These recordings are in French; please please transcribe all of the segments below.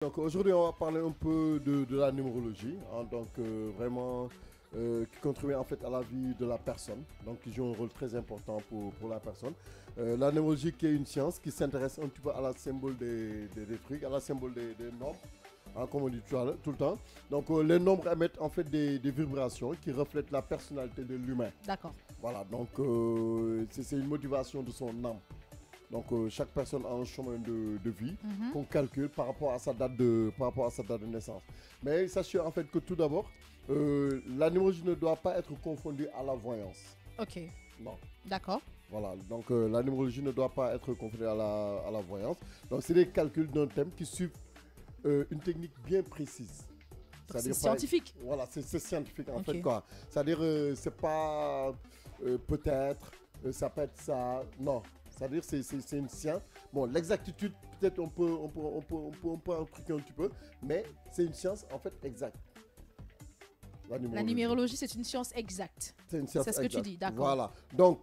Donc aujourd'hui, on va parler un peu de la numérologie, hein, donc vraiment qui contribue en fait à la vie de la personne, donc qui joue un rôle très important pour la personne. La numérologie qui est une science qui s'intéresse un petit peu à la symbole des trucs, à la symbole des nombres, hein, comme on dit tout le temps. Donc les nombres émettent en fait des vibrations qui reflètent la personnalité de l'humain. D'accord. Voilà, donc c'est une motivation de son âme. Donc chaque personne a un chemin de vie qu'on calcule par rapport à sa date de naissance. Mais sachez en fait que tout d'abord, la numérologie ne doit pas être confondue à la voyance. Ok. Non. D'accord. Voilà, donc la numérologie ne doit pas être confondue à la voyance. Donc c'est des calculs d'un thème qui suivent une technique bien précise. C'est scientifique. Voilà, c'est scientifique en Okay. fait quoi. C'est-à-dire c'est pas peut-être, ça peut être ça, non. C'est-à-dire c'est une science. Bon, l'exactitude, peut-être on peut en truquer un petit peu, mais c'est une science en fait exacte. La numérologie, c'est une science exacte. C'est une science exacte. C'est ce que tu dis, d'accord. Voilà. Donc,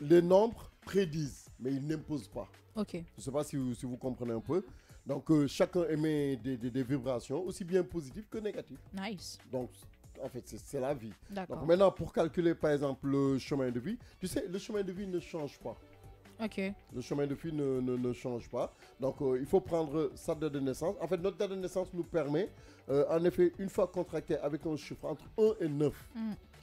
les nombres prédisent, mais ils n'imposent pas. Ok. Je ne sais pas si vous comprenez un peu. Donc, chacun émet des vibrations, aussi bien positives que négatives. Nice. Donc, en fait, c'est la vie. D'accord. Donc, maintenant, pour calculer, par exemple, le chemin de vie, tu sais, le chemin de vie ne change pas. Ok. Le chemin de vie ne change pas. Donc, il faut prendre sa date de naissance. En fait, notre date de naissance nous permet, en effet, une fois contracté avec un chiffre entre 1 et 9,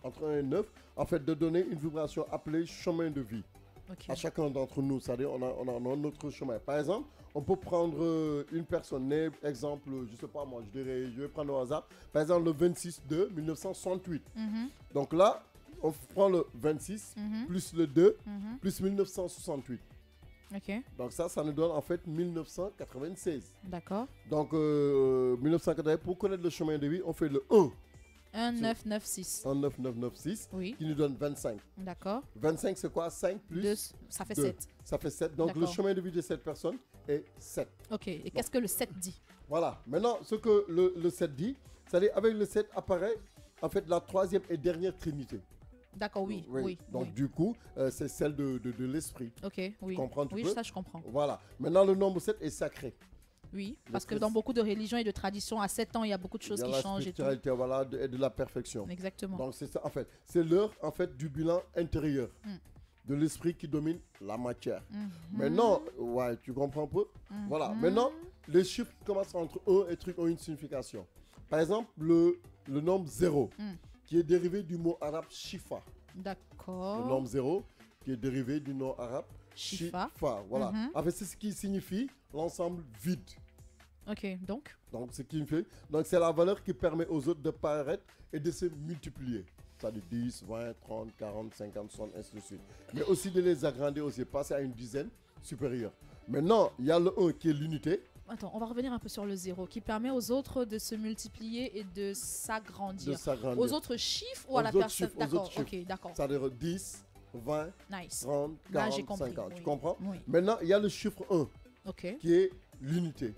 entre 1 et 9, en fait, de donner une vibration appelée chemin de vie. Ok. À chacun d'entre nous, c'est-à-dire on a notre chemin. Par exemple, on peut prendre une personne née, exemple, je ne sais pas moi, je vais prendre au hasard, par exemple le 26 de 1968. Donc là, on prend le 26 plus le 2 plus 1968. Ok. Donc ça nous donne en fait 1996. D'accord. Donc 1996, pour connaître le chemin de vie, on fait le 1. 1996. 19996 Oui. qui nous donne 25. D'accord. 25 c'est quoi? 5 plus 2, ça fait 2. 7. Ça fait 7. Donc le chemin de vie de cette personne est 7. Ok. Et qu'est-ce que le 7 dit? Voilà. Maintenant, ce que le 7 dit, c'est-à-dire avec le 7 apparaît en fait la troisième et dernière trinité. D'accord, oui. Donc du coup, c'est celle de l'esprit. Ok, oui. Tu comprends un Oui, peu? ça je comprends. Voilà. Maintenant, le nombre 7 est sacré. Oui, parce que dans beaucoup de religions et de traditions, à 7 ans, il y a beaucoup de choses qui changent et tout. Voilà, et de la perfection. Exactement. Donc c'est ça, en fait. C'est l'heure, en fait, du bilan intérieur. De l'esprit qui domine la matière. Maintenant, ouais, tu comprends un peu? Voilà. Maintenant, les chiffres qui commencent entre 1 et truc ont une signification. Par exemple, le nombre 0, qui est dérivé du mot arabe shifa. D'accord. Le nombre 0, qui est dérivé du nom arabe Shifa. Voilà. En fait, c'est ce qui signifie l'ensemble vide. Ok, donc ce qui fait. Donc, c'est la valeur qui permet aux autres de paraître et de se multiplier. Ça de 10, 20, 30, 40, 50, 60, ainsi de suite. Mais aussi de les agrandir, aussi passer à une dizaine supérieure. Maintenant, il y a le 1 qui est l'unité. Attends, on va revenir un peu sur le 0 qui permet aux autres de se multiplier et de s'agrandir. Aux autres chiffres ou à la personne? D'accord, ok, d'accord. C'est-à-dire 10, 20, nice. 30, 40, 50. Tu comprends? Oui. Maintenant, il y a le chiffre 1 qui est l'unité,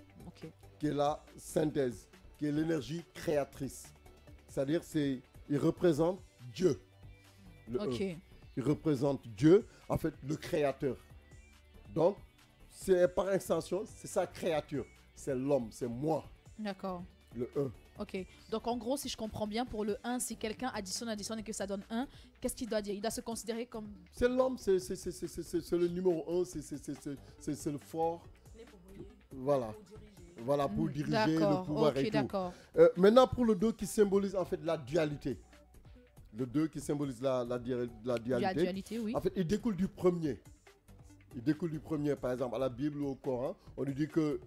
qui est la synthèse, qui est l'énergie créatrice. C'est-à-dire il représente Dieu. Le 1. Il représente Dieu, en fait, le créateur. Donc, c'est par extension, c'est sa créature. C'est l'homme, c'est moi. D'accord. Le 1. Ok. Donc, en gros, si je comprends bien, pour le 1, si quelqu'un additionne et que ça donne 1, qu'est-ce qu'il doit dire? Il doit se considérer comme... C'est l'homme, c'est le numéro 1, c'est le fort. Voilà. Voilà, pour diriger le pouvoir et tout. Maintenant, pour le 2 qui symbolise en fait la dualité. Le 2 qui symbolise la dualité. La dualité, oui. En fait, il découle du premier. Il découle du premier, par exemple, à la Bible ou au Coran, on lui dit que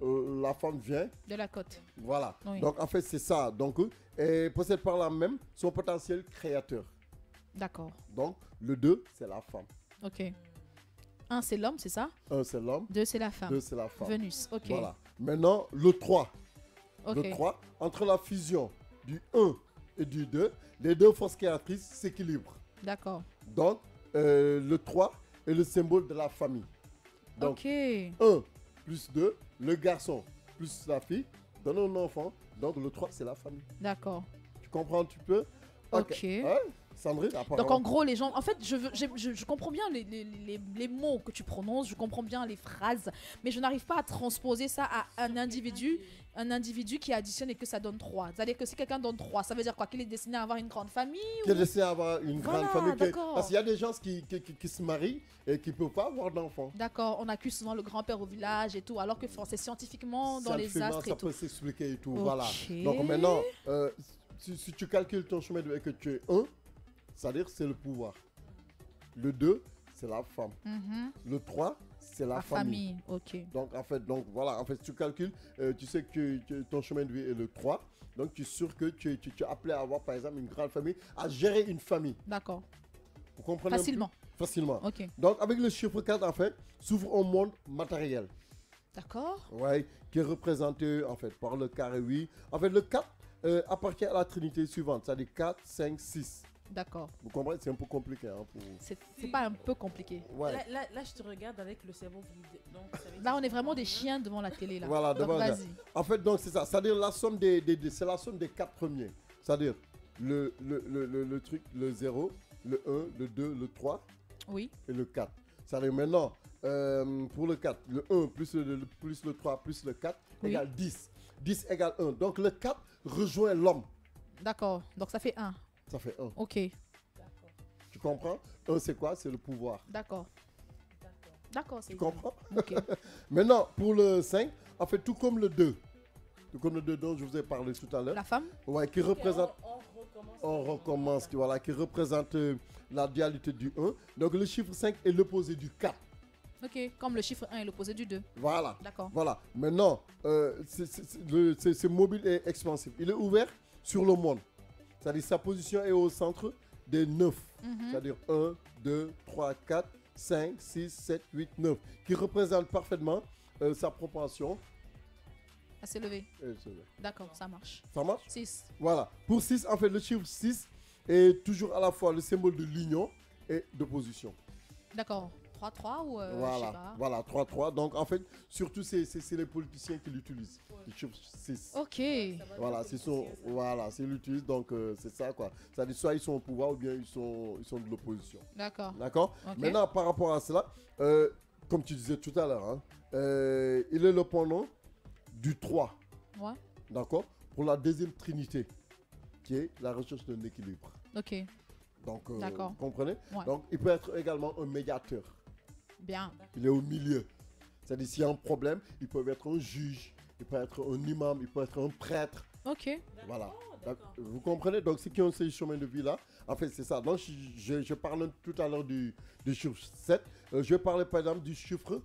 la femme vient de la côte. Voilà. Oui. Donc, en fait, c'est ça. Donc, et possède par là même son potentiel créateur. D'accord. Donc, le 2, c'est la femme. Ok. 1, c'est l'homme, c'est ça? 1, c'est l'homme. 2, c'est la femme. 2, c'est la femme. Vénus, ok. Voilà. Maintenant, le 3. Okay. Le 3, entre la fusion du 1 et du 2, les deux forces créatrices s'équilibrent. D'accord. Donc, le 3 est le symbole de la famille. Donc, 1 plus 2, le garçon plus la fille donne un enfant. Donc, le 3, c'est la famille. D'accord. Tu comprends un petit peu? Ok. Ouais, Sandrine, apparemment. Donc en gros, les gens... En fait, je comprends bien les mots que tu prononces, je comprends bien les phrases, mais je n'arrive pas à transposer ça à un individu qui additionne et que ça donne 3. C'est-à-dire que si quelqu'un donne 3, ça veut dire quoi? Qu'il est destiné à avoir une grande famille? Qu'il est destiné à avoir une grande famille. Parce qu'il y a des gens qui se marient et qui ne peuvent pas avoir d'enfants. D'accord, on accuse souvent le grand-père au village et tout, alors que c'est scientifiquement dans les astres et tout. Ça peut s'expliquer et tout, Okay. voilà. Donc maintenant, si tu calcules ton chemin de vie et que tu es 1, c'est-à-dire c'est le pouvoir. Le 2, c'est la femme. Le 3, c'est la famille. Ok. Donc voilà, si tu calcules, tu sais que ton chemin de vie est le 3. Donc tu es sûr que tu es appelé à avoir par exemple une grande famille, à gérer une famille. D'accord. Vous comprenez? Facilement. Ok. Donc avec le chiffre 4, en fait, s'ouvre un monde matériel. D'accord. Ouais, qui est représenté en fait par le carré 8. En fait, le 4 appartient à la trinité suivante, c'est-à-dire 4, 5, 6. D'accord. Vous comprenez? C'est un peu compliqué. Hein, c'est pas un peu compliqué. Ouais. Là, je te regarde avec le cerveau vide. Donc, là, on est vraiment des chiens devant la télé. Là. Voilà, donc, vas-y. En fait, donc c'est ça. C'est-à-dire la somme c'est la somme des 4 premiers. C'est-à-dire le truc, le 0, le 1, le 2, le 3 oui. Et le 4. C'est-à-dire maintenant, pour le 4, le 1 plus le 3 plus le 4 égale 10. 10 égale 1. Donc le 4 rejoint l'homme. D'accord. Donc ça fait 1. Ça fait 1. Ok. D'accord. Tu comprends? 1 c'est quoi? C'est le pouvoir. D'accord. Tu comprends? Ok. Maintenant, pour le 5, en fait, tout comme le 2. Tout comme le 2 dont je vous ai parlé tout à l'heure. La femme? Ouais, qui représente... On recommence. Voilà, qui représente la dualité du 1. Donc le chiffre 5 est l'opposé du 4. Ok, comme le chiffre 1 est l'opposé du 2. Voilà. D'accord. Voilà. Maintenant, c'est mobile et expansif. Il est ouvert sur le monde. C'est-à-dire sa position est au centre des 9. C'est-à-dire 1, 2, 3, 4, 5, 6, 7, 8, 9. Qui représente parfaitement sa propension à s'élever. D'accord, ça marche. Ça marche? 6. Voilà. Pour 6, en fait, le chiffre 6 est toujours à la fois le symbole de l'union et d'opposition. D'accord. 3-3 ou voilà, je sais pas. Voilà, 3-3. Donc, en fait, surtout, c'est les politiciens qui l'utilisent. Le chiffre 6. Ok. Voilà, c'est l'utilisent. Donc, c'est ça, quoi. C'est-à-dire, soit ils sont au pouvoir ou bien ils sont de l'opposition. D'accord. D'accord. Okay. Maintenant, par rapport à cela, comme tu disais tout à l'heure, hein, il est le pendant du 3. Ouais. D'accord. Pour la deuxième trinité, qui est la recherche d'un équilibre. Ok. Donc, vous comprenez? Ouais. Donc, il peut être également un médiateur. Bien. Il est au milieu. C'est-à-dire, s'il y a un problème, il peut être un juge, il peut être un imam, il peut être un prêtre. Ok. Voilà. Donc, vous comprenez? Donc, ceux qui ont ces chemins de vie-là, en fait, c'est ça. Donc, je parlais tout à l'heure du chiffre 7. Je vais parler, par exemple, du chiffre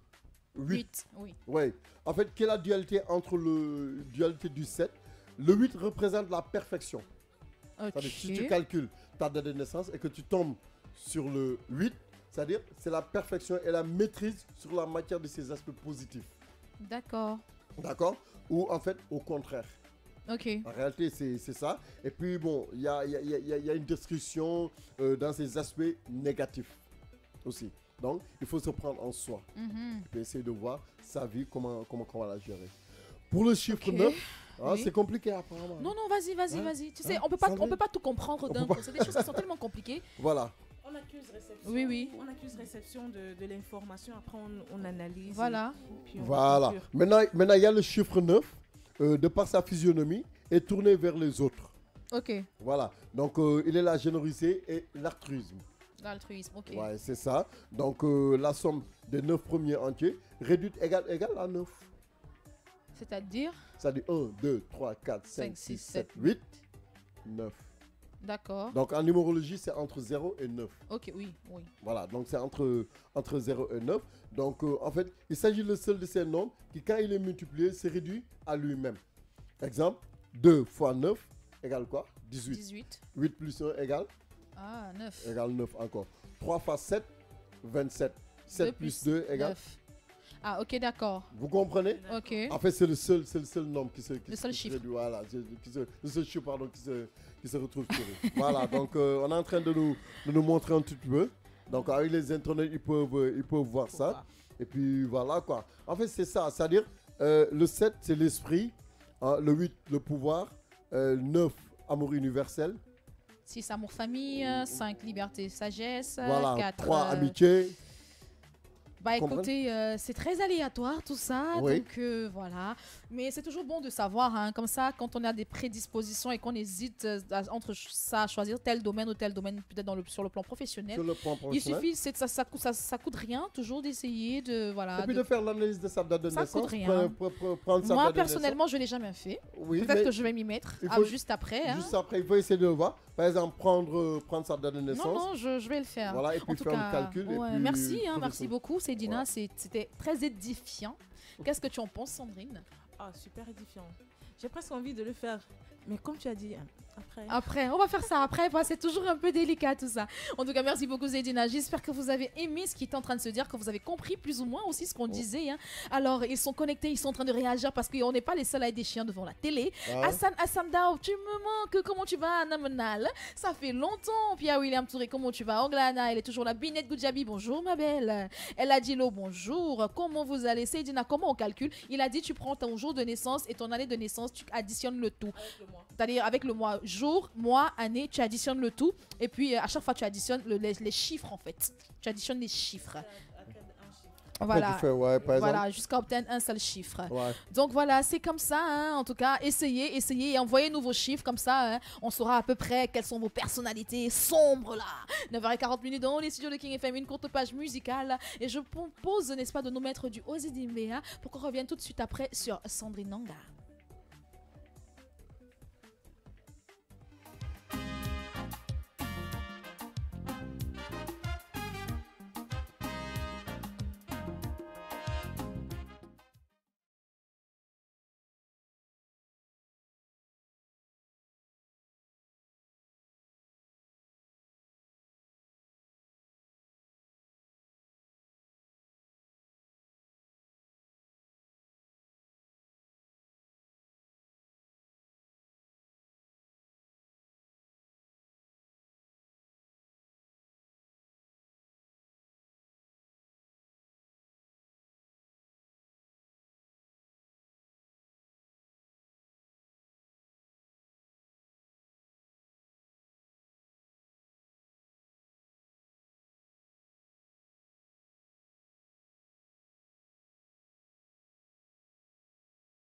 8. Oui. Ouais. En fait, quelle est la dualité entre le dualité du 7? Le 8 représente la perfection. Okay. C'est-à-dire, si tu calcules ta date de naissance et que tu tombes sur le 8, c'est-à-dire c'est la perfection et la maîtrise sur la matière de ses aspects positifs. D'accord. D'accord? Ou en fait, au contraire. Ok. En réalité, c'est ça. Et puis, bon, il y a une description dans ses aspects négatifs aussi. Donc, il faut se prendre en soi. Et puis essayer de voir sa vie, comment on va la gérer. Pour le chiffre 9, hein, oui. C'est compliqué apparemment. Non, vas-y. Tu sais, on peut pas tout comprendre d'un coup. C'est des choses qui sont tellement compliquées. Voilà. On accuse réception. Oui. On accuse réception de l'information. Après, on analyse. Voilà. Voilà. Maintenant, il y a le chiffre 9. De par sa physionomie, est tourné vers les autres. Ok. Voilà. Donc, il est la générosité et l'altruisme. L'altruisme, ok. Ouais, c'est ça. Donc, la somme des 9 premiers entiers réduite égale à 9. C'est-à-dire? C'est-à-dire 1, 2, 3, 4, 5, 6, 7, 8, 9. D'accord. Donc, en numérologie, c'est entre 0 et 9. Ok, oui. Voilà, donc c'est entre 0 et 9. Donc, en fait, il s'agit le seul de ces nombres qui, quand il est multiplié, se réduit à lui-même. Exemple, 2 fois 9 égale quoi? 18. 8 plus 1 égale? 9. Égale 9 encore. 3 fois 7, 27. 7 plus 2 égale? 9. Ah, ok, d'accord. Vous comprenez? Ok. En fait, c'est le seul nombre qui se chiffre. Voilà, le seul chiffre, pardon, qui se retrouve sur eux. Voilà, donc on est en train de nous montrer un petit peu. Donc, avec les internets, ils peuvent voir ça. Et puis, voilà, quoi. En fait, c'est ça. C'est-à-dire, le 7, c'est l'esprit. Hein, le 8, le pouvoir. 9, amour universel. 6 amour famille, 5 liberté sagesse, Voilà, 4 3 amitié. bah écoutez, c'est très aléatoire tout ça, Oui. donc voilà. Mais c'est toujours bon de savoir, hein, comme ça, quand on a des prédispositions et qu'on hésite entre ça, à choisir tel domaine ou tel domaine, peut-être sur le plan professionnel. Sur le plan Il professionnel. suffit, ça coûte rien, toujours d'essayer de voilà. Et puis de faire l'analyse de sa date de Ça naissance. coûte rien. Prendre sa Moi date de personnellement, je l'ai jamais fait. naissance. Oui, Peut-être mais que je vais m'y mettre il faut- juste après. Hein. juste après, il faut essayer de le voir. Par exemple, prendre sa date de naissance. Non, je vais le faire. Voilà, et puis En tout faire cas, le calcul. et ouais, puis merci, hein, trouver merci son- beaucoup, Cédina. Voilà. C'était très édifiant. Qu'est-ce que tu en penses, Sandrine? Ah, super édifiant. J'ai presque envie de le faire. Mais comme tu as dit, après. Après, on va faire ça après, c'est toujours un peu délicat tout ça. En tout cas, merci beaucoup Zedina. J'espère que vous avez aimé ce qui est en train de se dire, que vous avez compris plus ou moins aussi ce qu'on disait. Hein. Alors, ils sont connectés, ils sont en train de réagir parce qu'on n'est pas les seuls à être des chiens devant la télé. Ah. Hassan Dao, tu me manques. Comment tu vas, Namenal? Ça fait longtemps. Pierre-William Touré, comment tu vas? Anglana, elle est toujours là. Binette Goudjabi, bonjour ma belle. Elle a dit l'eau, bonjour. Comment vous allez? Zedina, comment on calcule? Il a dit tu prends ton jour de naissance et ton année de naissance, tu additionnes le tout. C'est-à-dire avec le mois, jour, mois, année, tu additionnes le tout. Et puis à chaque fois, tu additionnes les chiffres en fait. Tu additionnes les chiffres. Après, Voilà. tu fais, ouais, par exemple. Voilà, jusqu'à obtenir un seul chiffre. Ouais. Donc voilà, c'est comme ça, hein. En tout cas, essayez et envoyez-nous vos chiffres, comme ça, hein, on saura à peu près quelles sont vos personnalités sombres là. 9h40 dans les studios de King FM, une courte page musicale. Et je propose, n'est-ce pas, de nous mettre du Ozzy Dimbe, hein, pour qu'on revienne tout de suite après sur Sandrine Nanga.